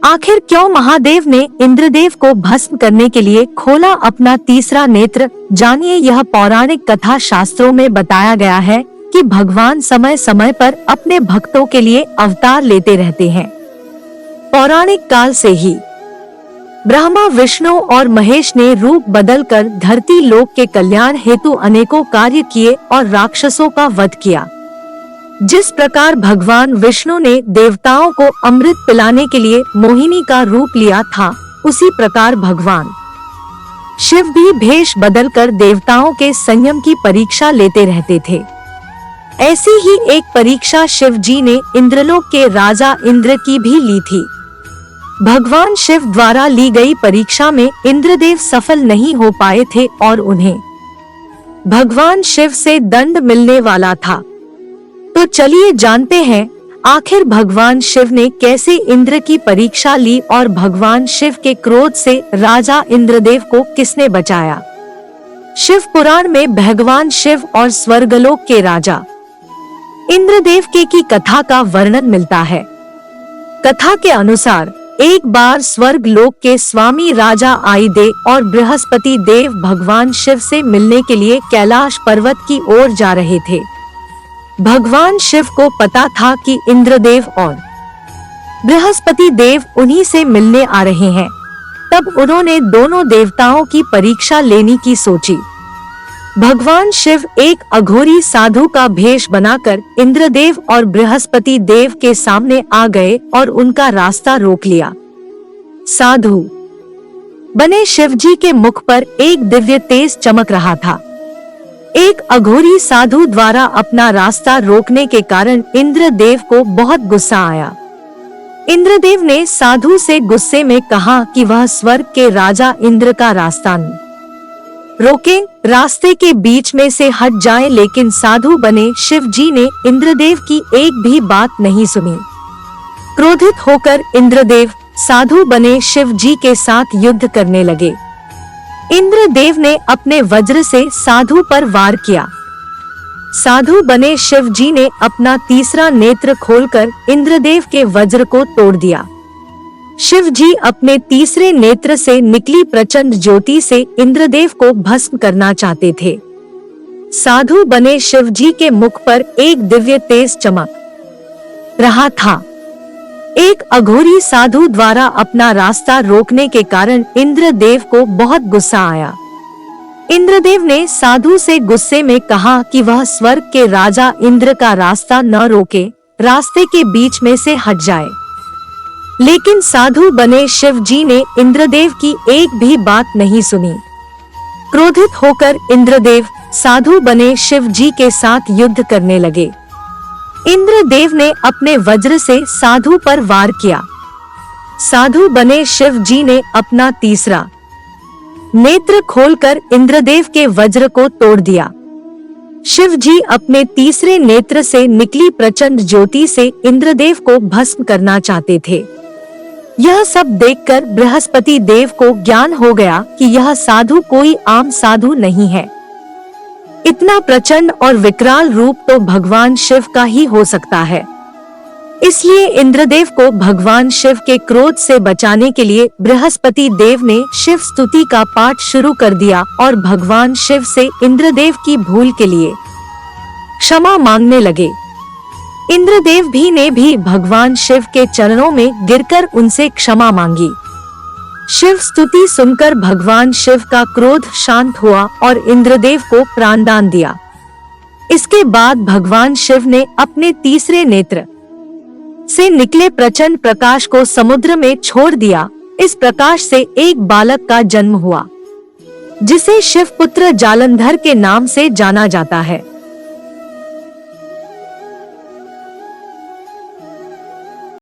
आखिर क्यों महादेव ने इंद्रदेव को भस्म करने के लिए खोला अपना तीसरा नेत्र? जानिए, यह पौराणिक कथा शास्त्रों में बताया गया है कि भगवान समय समय पर अपने भक्तों के लिए अवतार लेते रहते हैं। पौराणिक काल से ही ब्रह्मा, विष्णु और महेश ने रूप बदलकर धरती लोक के कल्याण हेतु अनेकों कार्य किए और राक्षसों का वध किया। जिस प्रकार भगवान विष्णु ने देवताओं को अमृत पिलाने के लिए मोहिनी का रूप लिया था, उसी प्रकार भगवान शिव भी भेष बदलकर देवताओं के संयम की परीक्षा लेते रहते थे। ऐसी ही एक परीक्षा शिव जी ने इंद्रलोक के राजा इंद्र की भी ली थी। भगवान शिव द्वारा ली गई परीक्षा में इंद्रदेव सफल नहीं हो पाए थे और उन्हें भगवान शिव से दंड मिलने वाला था। तो चलिए जानते हैं आखिर भगवान शिव ने कैसे इंद्र की परीक्षा ली और भगवान शिव के क्रोध से राजा इंद्रदेव को किसने बचाया। शिव पुराण में भगवान शिव और स्वर्गलोक के राजा इंद्रदेव की कथा का वर्णन मिलता है। कथा के अनुसार एक बार स्वर्ग लोक के स्वामी राजा आइदे और बृहस्पति देव भगवान शिव से मिलने के लिए कैलाश पर्वत की ओर जा रहे थे। भगवान शिव को पता था कि इंद्रदेव और बृहस्पति देव उन्हीं से मिलने आ रहे हैं। तब उन्होंने दोनों देवताओं की परीक्षा लेने की सोची। भगवान शिव एक अघोरी साधु का भेष बनाकर इंद्रदेव और बृहस्पति देव के सामने आ गए और उनका रास्ता रोक लिया। साधु बने शिव जी के मुख पर एक दिव्य तेज चमक रहा था। एक अघोरी साधु द्वारा अपना रास्ता रोकने के कारण इंद्रदेव को बहुत गुस्सा आया। इंद्रदेव ने साधु से गुस्से में कहा कि वह स्वर्ग के राजा इंद्र का रास्ता रोके, रास्ते के बीच में से हट जाए। लेकिन साधु बने शिव जी ने इंद्रदेव की एक भी बात नहीं सुनी। क्रोधित होकर इंद्रदेव साधु बने शिव जी के साथ युद्ध करने लगे। इंद्रदेव ने अपने वज्र से साधु पर वार किया। साधु बने शिव जी ने अपना तीसरा नेत्र खोलकर इंद्रदेव के वज्र को तोड़ दिया। शिव जी अपने तीसरे नेत्र से निकली प्रचंड ज्योति से इंद्रदेव को भस्म करना चाहते थे। साधु बने शिव जी के मुख पर एक दिव्य तेज चमक रहा था। एक अघोरी साधु द्वारा अपना रास्ता रोकने के कारण इंद्रदेव को बहुत गुस्सा आया। इंद्रदेव ने साधु से गुस्से में कहा कि वह स्वर्ग के राजा इंद्र का रास्ता न रोके, रास्ते के बीच में से हट जाए। लेकिन साधु बने शिव जी ने इंद्रदेव की एक भी बात नहीं सुनी। क्रोधित होकर इंद्रदेव साधु बने शिव जी के साथ युद्ध करने लगे। इंद्रदेव ने अपने वज्र से साधु पर वार किया। साधु बने शिव जी ने अपना तीसरा नेत्र खोलकर इंद्रदेव के वज्र को तोड़ दिया। शिव जी अपने तीसरे नेत्र से निकली प्रचंड ज्योति से इंद्रदेव को भस्म करना चाहते थे। यह सब देखकर बृहस्पति देव को ज्ञान हो गया कि यह साधु कोई आम साधु नहीं है। इतना प्रचंड और विकराल रूप तो भगवान शिव का ही हो सकता है। इसलिए इंद्रदेव को भगवान शिव के क्रोध से बचाने के लिए बृहस्पति देव ने शिव स्तुति का पाठ शुरू कर दिया और भगवान शिव से इंद्रदेव की भूल के लिए क्षमा मांगने लगे। इंद्रदेव ने भी भगवान शिव के चरणों में गिरकर उनसे क्षमा मांगी। शिव स्तुति सुनकर भगवान शिव का क्रोध शांत हुआ और इंद्रदेव को प्राणदान दिया। इसके बाद भगवान शिव ने अपने तीसरे नेत्र से निकले प्रचंड प्रकाश को समुद्र में छोड़ दिया। इस प्रकाश से एक बालक का जन्म हुआ, जिसे शिवपुत्र जालंधर के नाम से जाना जाता है।